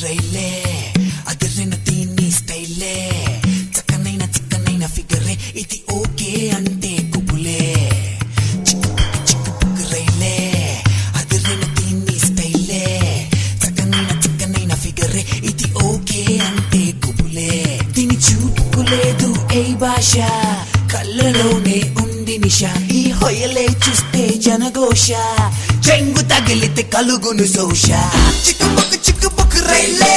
రైలే అదిరిన దీన్ని స్టైలే చక్కనైన చిక్కనైన ఫిగరే ఇది ఓకే అంటే కుబులే చిక్కు రైలే అదిరిన దీన్ని స్టైలే చక్కనైన చిక్కనైన ఫిగరే ఇది ఓకే అంటే కుబులే దీని చూపుకు లేదు ఏ భాష కళ్ళలోనే ఉంది నిష ఈ హొయలే చూస్తే జనఘోష చెంగు తగిలితే కలుగును శోష చిక్కుబుక్ రైలే